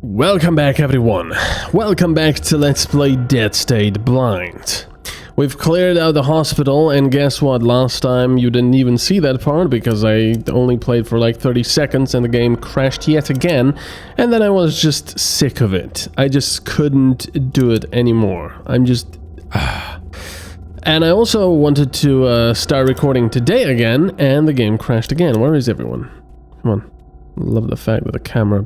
Welcome back, everyone. Welcome back to Let's Play Dead State Blind. We've cleared out the hospital, and guess what? Last time you didn't even see that part because I only played for like 30 seconds and the game crashed yet again, and then I was just sick of it. I just couldn't do it anymore. I'm just... And I also wanted to start recording today again, and the game crashed again. Where is everyone? Come on. I love the fact that the camera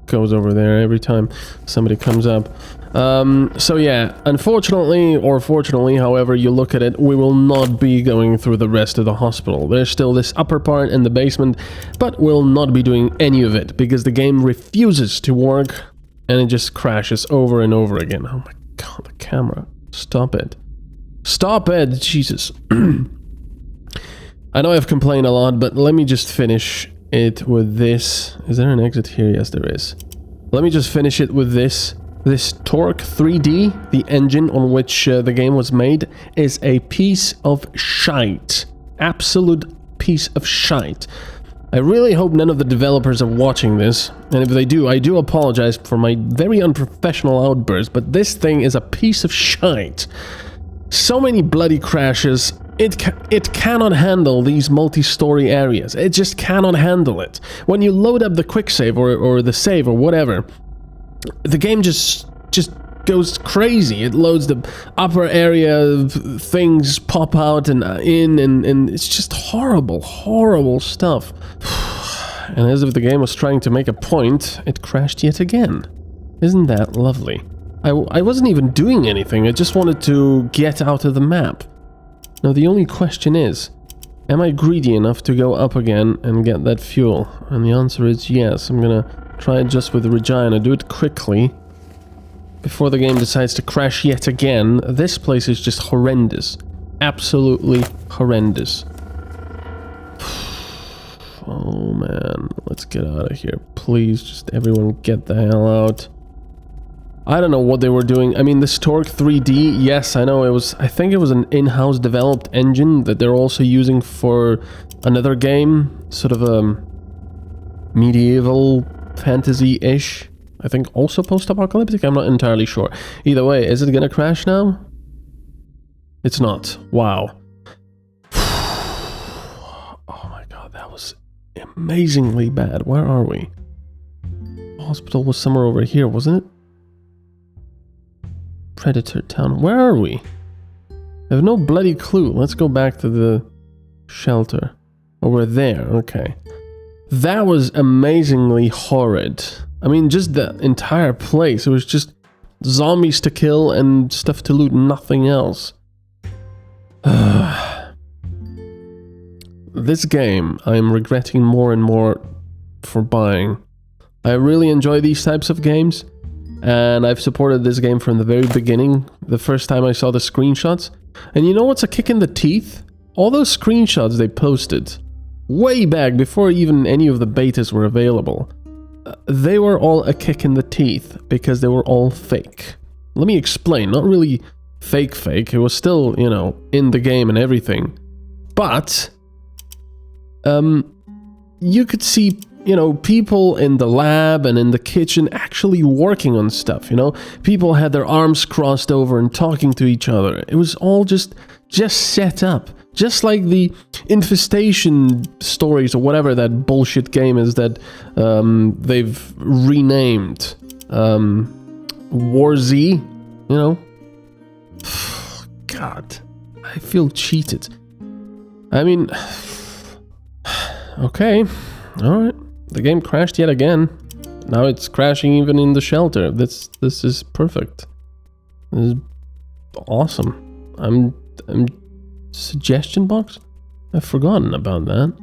goes over there every time somebody comes up. So yeah, unfortunately, or fortunately, however you look at it, we will not be going through the rest of the hospital. There's still this upper part in the basement, but we'll not be doing any of it because the game refuses to work and it just crashes over and over again. Oh my god, the camera. Stop it. Stop it, Jesus. I know I've complained a lot, but let me just finish it with this. Is there an exit here? Yes, there is. Let me just finish it with this. This Torque 3D, the engine on which the game was made, is a piece of shite. Absolute piece of shite. I really hope none of the developers are watching this, and if they do, I do apologize for my very unprofessional outburst, but this thing is a piece of shite. So many bloody crashes. It cannot handle these multi-story areas. It just cannot handle it. When you load up the quick save or the save or whatever, the game just goes crazy. It loads the upper area, things pop out and in, and it's just horrible, horrible stuff. And as if the game was trying to make a point, it crashed yet again. Isn't that lovely? I wasn't even doing anything. I just wanted to get out of the map. Now the only question is, am I greedy enough to go up again and get that fuel? And the answer is yes. I'm gonna try it just with Regina, do it quickly before the game decides to crash yet again. This place is just horrendous. Absolutely horrendous. Oh man, let's get out of here. Please, just everyone get the hell out. I don't know what they were doing. I mean, this Torque 3D, yes, I know it was... I think it was an in-house developed engine that they're also using for another game. Sort of a medieval fantasy-ish. I think also post-apocalyptic? I'm not entirely sure. Either way, is it gonna crash now? It's not. Wow. Oh my god, that was amazingly bad. Where are we? The hospital was somewhere over here, wasn't it? Predator Town. Where are we? I have no bloody clue. Let's go back to the shelter. Oh, we're there. Okay. That was amazingly horrid. I mean, just the entire place. It was just zombies to kill and stuff to loot, nothing else. This game, I'm regretting more and more for buying. I really enjoy these types of games. And I've supported this game from the very beginning, the first time I saw the screenshots. And you know what's a kick in the teeth? All those screenshots they posted, way back before even any of the betas were available, they were all a kick in the teeth, because they were all fake. Let me explain, not really fake, it was still, you know, in the game and everything. But, you could see... you know, people in the lab and in the kitchen actually working on stuff, you know? People had their arms crossed over and talking to each other. It was all just set up. Just like the infestation stories or whatever that bullshit game is that they've renamed. War Z, you know? God, I feel cheated. I mean... Okay, alright. The game crashed yet again. Now it's crashing even in the shelter. This is perfect. This is awesome. I'm suggestion box? I've forgotten about that.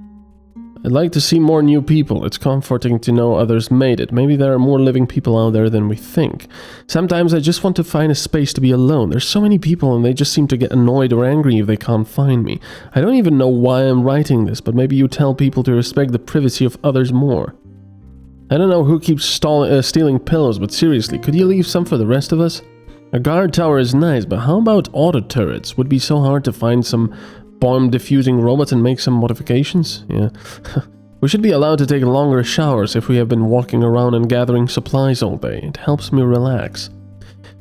I'd like to see more new people. It's comforting to know others made it. Maybe there are more living people out there than we think. Sometimes I just want to find a space to be alone. There's so many people and they just seem to get annoyed or angry if they can't find me. I don't even know why I'm writing this, but maybe you tell people to respect the privacy of others more. I don't know who keeps stealing pillows, but seriously, could you leave some for the rest of us? A guard tower is nice, but how about auto turrets? Would be so hard to find some bomb diffusing robots and make some modifications? Yeah. We should be allowed to take longer showers if we have been walking around and gathering supplies all day. It helps me relax.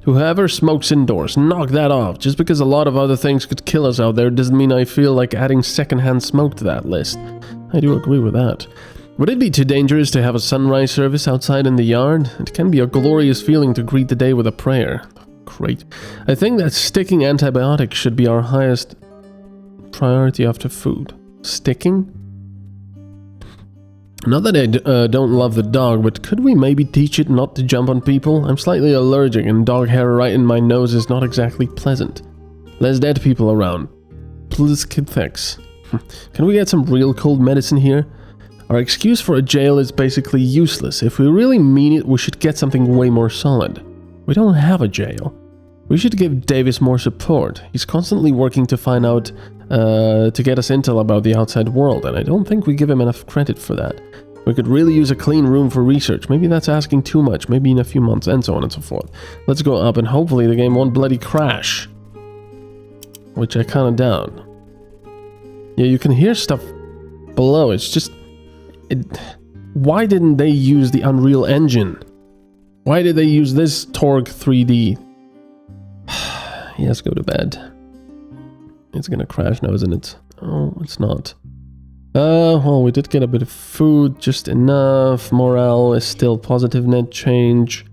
To whoever smokes indoors, knock that off. Just because a lot of other things could kill us out there doesn't mean I feel like adding secondhand smoke to that list. I do agree with that. Would it be too dangerous to have a sunrise service outside in the yard? It can be a glorious feeling to greet the day with a prayer. Great. I think that sticking antibiotics should be our highest priority after food. Sticking? Not that I don't love the dog, but could we maybe teach it not to jump on people? I'm slightly allergic and dog hair right in my nose is not exactly pleasant. Less dead people around. Please keep thanks. Can we get some real cold medicine here? Our excuse for a jail is basically useless. If we really mean it, we should get something way more solid. We don't have a jail. We should give Davis more support. He's constantly working to find out, to get us intel about the outside world, and I don't think we give him enough credit for that. We could really use a clean room for research. Maybe that's asking too much, maybe in a few months, and so on and so forth. Let's go up, and hopefully the game won't bloody crash. Which I kinda doubt. Yeah, you can hear stuff below, it's just... Why didn't they use the Unreal Engine? Why did they use this Torque 3D? Yes, go to bed. It's gonna crash now, isn't it? Oh, it's not. Well, we did get a bit of food, just enough. Morale is still positive, net change.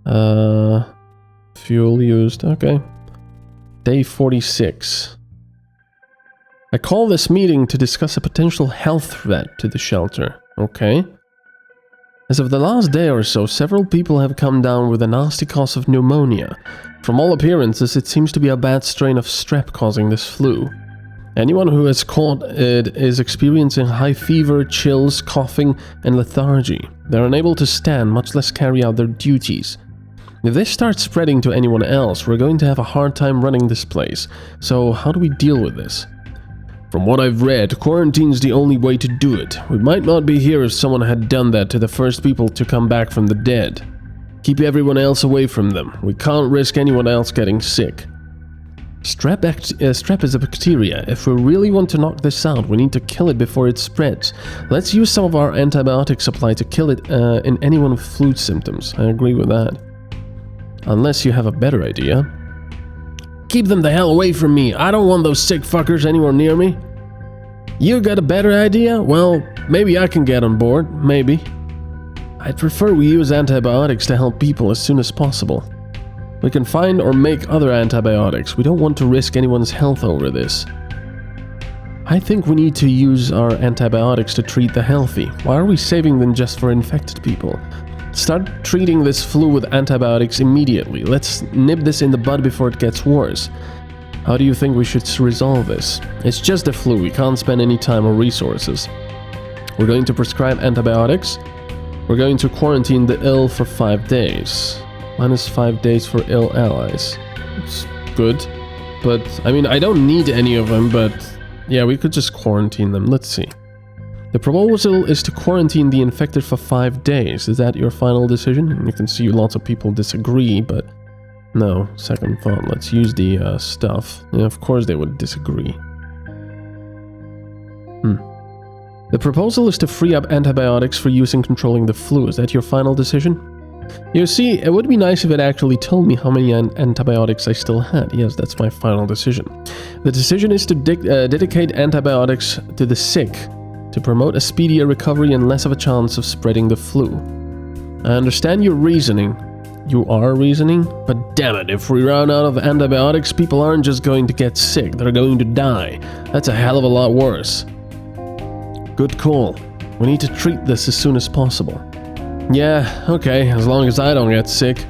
Fuel used, okay. Day 46. I call this meeting to discuss a potential health threat to the shelter. Okay. As of the last day or so, several people have come down with a nasty cause of pneumonia. From all appearances, it seems to be a bad strain of strep causing this flu. Anyone who has caught it is experiencing high fever, chills, coughing, and lethargy. They're unable to stand, much less carry out their duties. If this starts spreading to anyone else, we're going to have a hard time running this place. So how do we deal with this? From what I've read, quarantine's the only way to do it. We might not be here if someone had done that to the first people to come back from the dead. Keep everyone else away from them. We can't risk anyone else getting sick. Strep is a bacteria. If we really want to knock this out, we need to kill it before it spreads. Let's use some of our antibiotic supply to kill it in anyone with flu symptoms. I agree with that. Unless you have a better idea. Keep them the hell away from me. I don't want those sick fuckers anywhere near me. You got a better idea? Well, maybe I can get on board. Maybe. I'd prefer we use antibiotics to help people as soon as possible. We can find or make other antibiotics. We don't want to risk anyone's health over this. I think we need to use our antibiotics to treat the healthy. Why are we saving them just for infected people? Start treating this flu with antibiotics immediately. Let's nip this in the bud before it gets worse. How do you think we should resolve this? It's just the flu. We can't spend any time or resources. We're going to prescribe antibiotics. We're going to quarantine the ill for 5 days. Minus 5 days for ill allies. It's good. But, I mean, I don't need any of them, but yeah, we could just quarantine them. Let's see. The proposal is to quarantine the infected for 5 days. Is that your final decision? And you can see lots of people disagree, but no, second thought. Let's use the stuff. Yeah, of course they would disagree. The proposal is to free up antibiotics for use in controlling the flu. Is that your final decision? You see, it would be nice if it actually told me how many antibiotics I still had. Yes, that's my final decision. The decision is to dedicate antibiotics to the sick, to promote a speedier recovery and less of a chance of spreading the flu. I understand your reasoning. You are reasoning? But damn it, if we run out of antibiotics, people aren't just going to get sick, they're going to die. That's a hell of a lot worse. Good call. We need to treat this as soon as possible. Yeah, okay, as long as I don't get sick.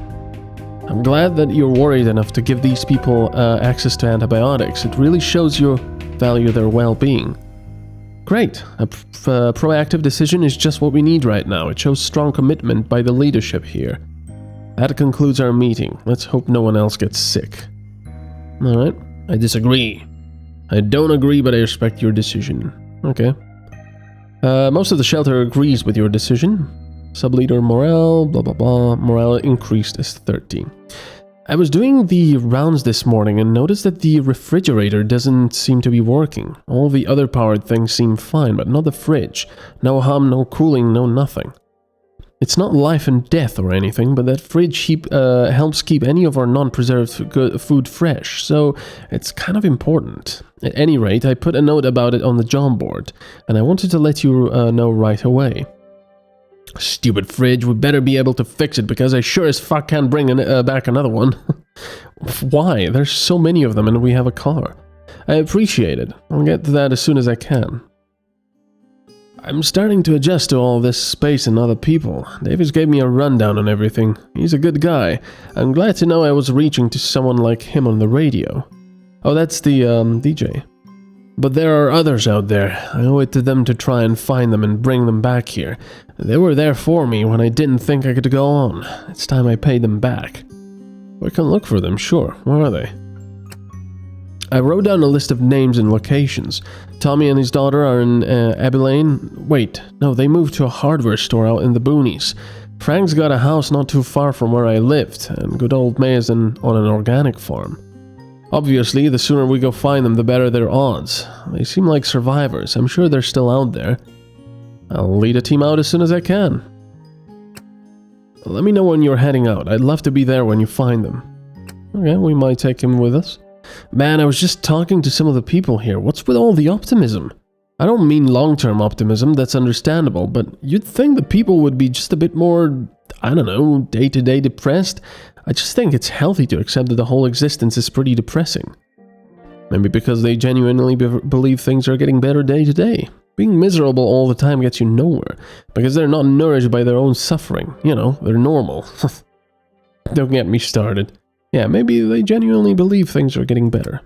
I'm glad that you're worried enough to give these people access to antibiotics. It really shows you value their well-being. Great. A proactive decision is just what we need right now. It shows strong commitment by the leadership here. That concludes our meeting. Let's hope no one else gets sick. Alright. I disagree. I don't agree, but I respect your decision. Okay. Most of the shelter agrees with your decision. Subleader morale, blah blah blah. Morale increased as 13. I was doing the rounds this morning and noticed that the refrigerator doesn't seem to be working. All the other powered things seem fine, but not the fridge. No hum, no cooling, no nothing. It's not life and death or anything, but that fridge helps keep any of our non-preserved food fresh, so it's kind of important. At any rate, I put a note about it on the job board, and I wanted to let you know right away. Stupid fridge, we better be able to fix it, because I sure as fuck can't bring back another one. Why? There's so many of them and we have a car. I appreciate it. I'll get to that as soon as I can. I'm starting to adjust to all this space and other people. Davis gave me a rundown on everything. He's a good guy. I'm glad to know I was reaching to someone like him on the radio. Oh, that's the DJ. But there are others out there. I owe it to them to try and find them and bring them back here. They were there for me when I didn't think I could go on. It's time I paid them back. We can look for them, sure. Where are they? I wrote down a list of names and locations. Tommy and his daughter are in Abilene. Wait, no, they moved to a hardware store out in the boonies. Frank's got a house not too far from where I lived, and good old May is on an organic farm. Obviously, the sooner we go find them, the better their odds. They seem like survivors. I'm sure they're still out there. I'll lead a team out as soon as I can. Let me know when you're heading out. I'd love to be there when you find them. Okay, we might take him with us. Man, I was just talking to some of the people here. What's with all the optimism? I don't mean long-term optimism, that's understandable, but you'd think the people would be just a bit more, I don't know, day-to-day depressed. I just think it's healthy to accept that the whole existence is pretty depressing. Maybe because they genuinely believe things are getting better day to day. Being miserable all the time gets you nowhere, because they're not nourished by their own suffering. You know, they're normal. Don't get me started. Yeah, maybe they genuinely believe things are getting better.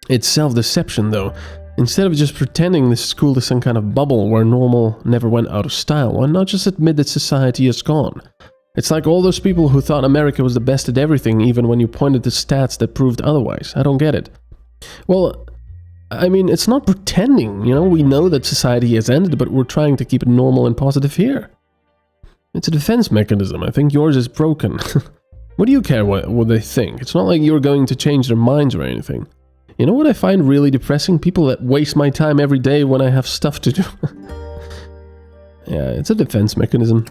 It's self-deception, though. Instead of just pretending this school is some kind of bubble where normal never went out of style, why not just admit that society is gone? It's like all those people who thought America was the best at everything, even when you pointed to stats that proved otherwise. I don't get it. Well, I mean, it's not pretending, you know, we know that society has ended, but we're trying to keep it normal and positive here. It's a defense mechanism. I think yours is broken. What do you care what they think? It's not like you're going to change their minds or anything. You know what I find really depressing? People that waste my time every day when I have stuff to do. Yeah, it's a defense mechanism.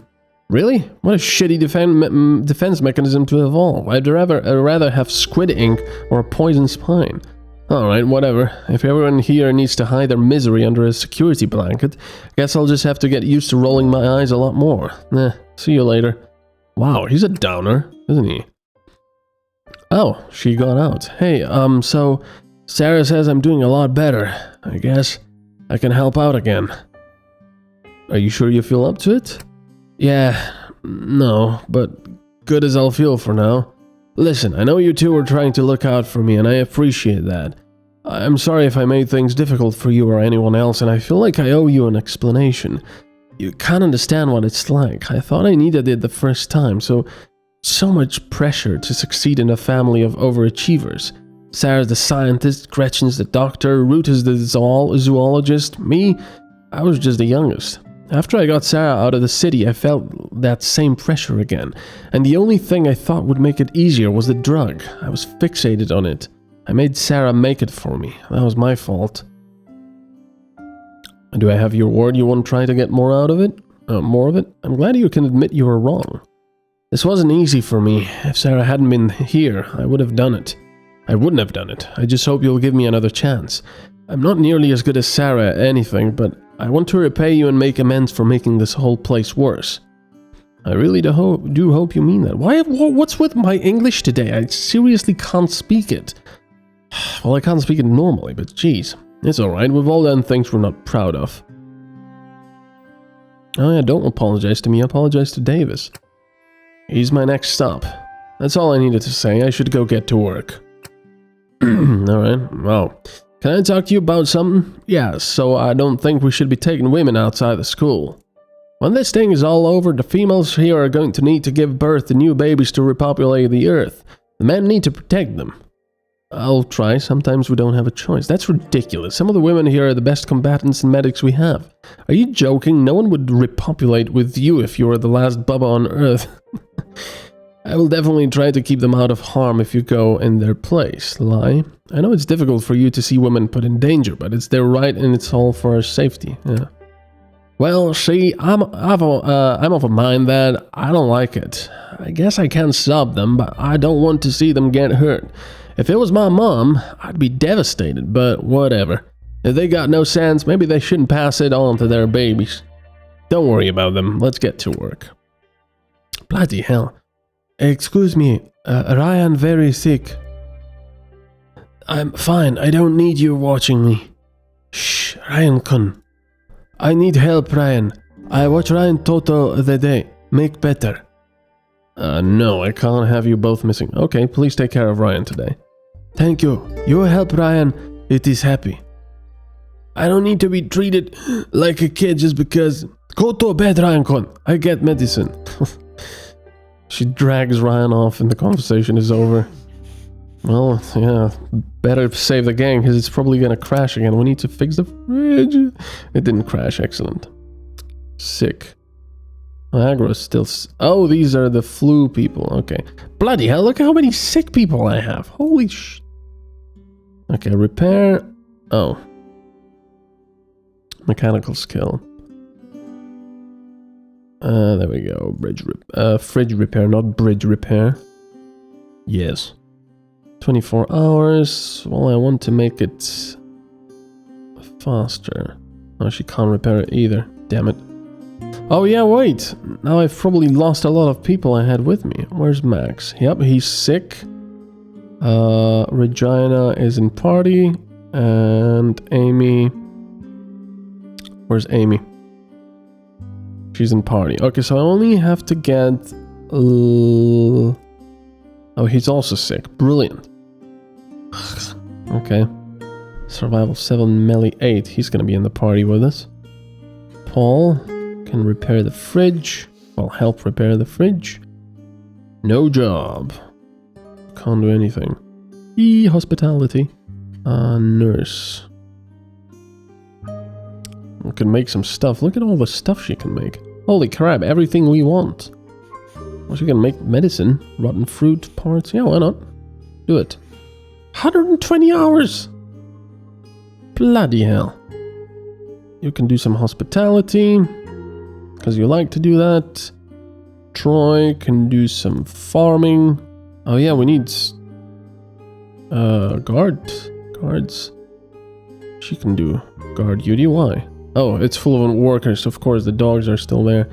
Really? What a shitty defense mechanism to evolve. I'd rather have squid ink or a poison spine. Alright, whatever. If everyone here needs to hide their misery under a security blanket, guess I'll just have to get used to rolling my eyes a lot more. See you later. Wow, he's a downer, isn't he? Oh, she got out. Hey, so Sarah says I'm doing a lot better. I guess I can help out again. Are you sure you feel up to it? Yeah, no, but good as I'll feel for now. Listen, I know you two were trying to look out for me, and I appreciate that. I'm sorry if I made things difficult for you or anyone else, and I feel like I owe you an explanation. You can't understand what it's like. I thought I needed it the first time, so much pressure to succeed in a family of overachievers. Sarah's the scientist, Gretchen's the doctor, Ruth is the zoologist. Me, I was just the youngest. After I got Sarah out of the city, I felt that same pressure again, and the only thing I thought would make it easier was the drug. I was fixated on it. I made Sarah make it for me. That was my fault. Do I have your word you won't try to get more out of it? More of it? I'm glad you can admit you were wrong. This wasn't easy for me. If Sarah hadn't been here, I would have done it. I wouldn't have done it. I just hope you'll give me another chance. I'm not nearly as good as Sarah at anything, but I want to repay you and make amends for making this whole place worse. I really do hope you mean that. What's with my English today? I seriously can't speak it. Well, I can't speak it normally, but geez. It's alright, we've all done things we're not proud of. Oh yeah, don't apologize to me, apologize to Davis. He's my next stop. That's all I needed to say, I should go get to work. Alright, well, can I talk to you about something? Yeah, so I don't think we should be taking women outside the school. When this thing is all over, the females here are going to need to give birth to new babies to repopulate the earth. The men need to protect them. I'll try, sometimes we don't have a choice. That's ridiculous. Some of the women here are the best combatants and medics we have. Are you joking? No one would repopulate with you if you were the last bubba on Earth. I will definitely try to keep them out of harm if you go in their place, Lai. I know it's difficult for you to see women put in danger, but it's their right and it's all for our safety. Yeah. Well, see, I'm of a mind that I don't like it. I guess I can stop them, but I don't want to see them get hurt. If it was my mom, I'd be devastated, but whatever. If they got no sense, maybe they shouldn't pass it on to their babies. Don't worry about them. Let's get to work. Bloody hell. Excuse me, Ryan very sick. I'm fine, I don't need you watching me. Shh, Ryan-kun. I need help, Ryan. I watch Ryan Toto the day. Make better. No, I can't have you both missing. Okay, please take care of Ryan today. Thank you. Your help, Ryan. It is happy. I don't need to be treated like a kid just because... Go to bed, Ryan-kun. I get medicine. She drags Ryan off and the conversation is over. Well, yeah, better save the gang because it's probably gonna crash again. We need to fix the fridge. It didn't crash, excellent. Sick. Agro's still... Oh, these are the flu people, okay. Bloody hell, look how many sick people I have. Holy sh... Okay, repair... Oh. Mechanical skill. There we go. Fridge repair, not bridge repair. Yes. 24 hours. Well, I want to make it faster. Oh, she can't repair it either. Damn it. Oh yeah, wait. Now I've probably lost a lot of people I had with me. Where's Max? Yep, he's sick. Regina is in party. And Amy... Where's Amy? She's in party. Okay, so I only have to get... Oh, he's also sick. Brilliant. Okay. Survival 7, melee 8. He's gonna be in the party with us. Paul can repair the fridge. Well, help repair the fridge. No job. Can't do anything. Hospitality. Nurse. We can make some stuff. Look at all the stuff she can make. Holy crap, everything we want. Well, she can make medicine, rotten fruit parts. Yeah, why not? Do it. 120 hours! Bloody hell. You can do some hospitality, because you like to do that. Troy can do some farming. Oh yeah, we need... guards. She can do guard duty. Why? Oh, it's full of workers. Of course, the dogs are still there.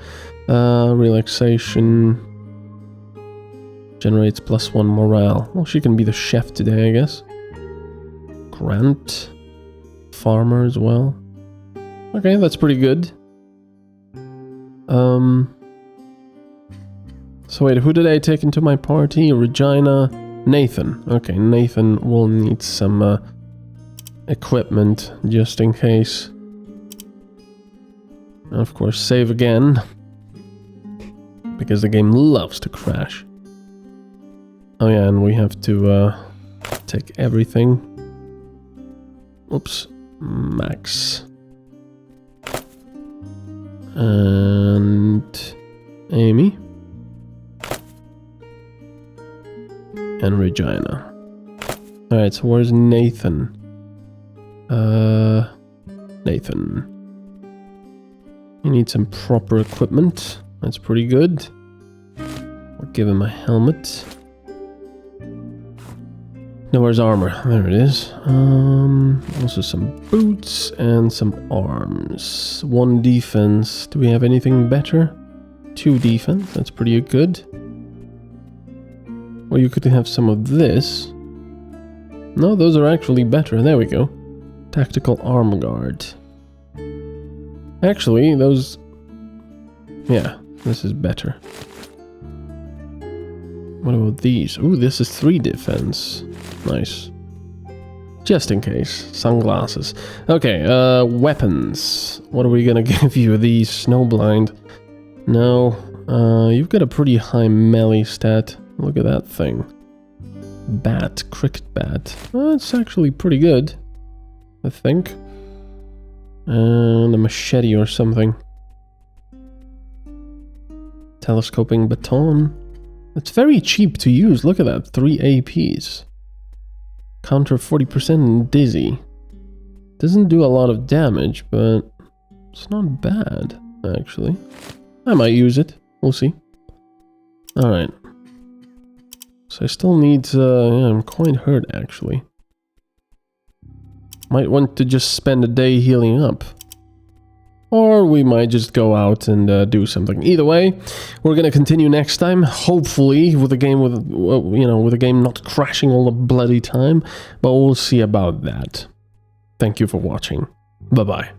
Relaxation. Generates +1 morale. Well, she can be the chef today, I guess. Grant. Farmer as well. Okay, that's pretty good. So wait, who did I take into my party? Regina. Nathan. Okay, Nathan will need some equipment just in case. Of course, save again. Because the game loves to crash. Oh yeah, and we have to take everything. Oops. Max. And Amy. And Regina. Alright, so where's Nathan? Nathan. You need some proper equipment. That's pretty good. We'll give him a helmet. No, where's armor? There it is. Also some boots and some arms. 1 defense. Do we have anything better? 2 defense. That's pretty good. Or you could have some of this. No, those are actually better. There we go. Tactical arm guard. Actually, those... Yeah, this is better. What about these? Ooh, this is 3 defense. Nice. Just in case. Sunglasses. Okay, weapons. What are we gonna give you? These snowblind. No. You've got a pretty high melee stat. Look at that thing. Bat. Cricket bat. That's actually pretty good. I think. And a machete or something. Telescoping baton. It's very cheap to use. Look at that. 3 APs. Counter 40% and dizzy. Doesn't do a lot of damage, but it's not bad, actually. I might use it. We'll see. Alright. So I still need... yeah, I'm quite hurt, actually. Might want to just spend a day healing up. Or we might just go out and do something. Either way, we're gonna continue next time. Hopefully, with a game with, you know, with a game not crashing all the bloody time. But we'll see about that. Thank you for watching. Bye-bye.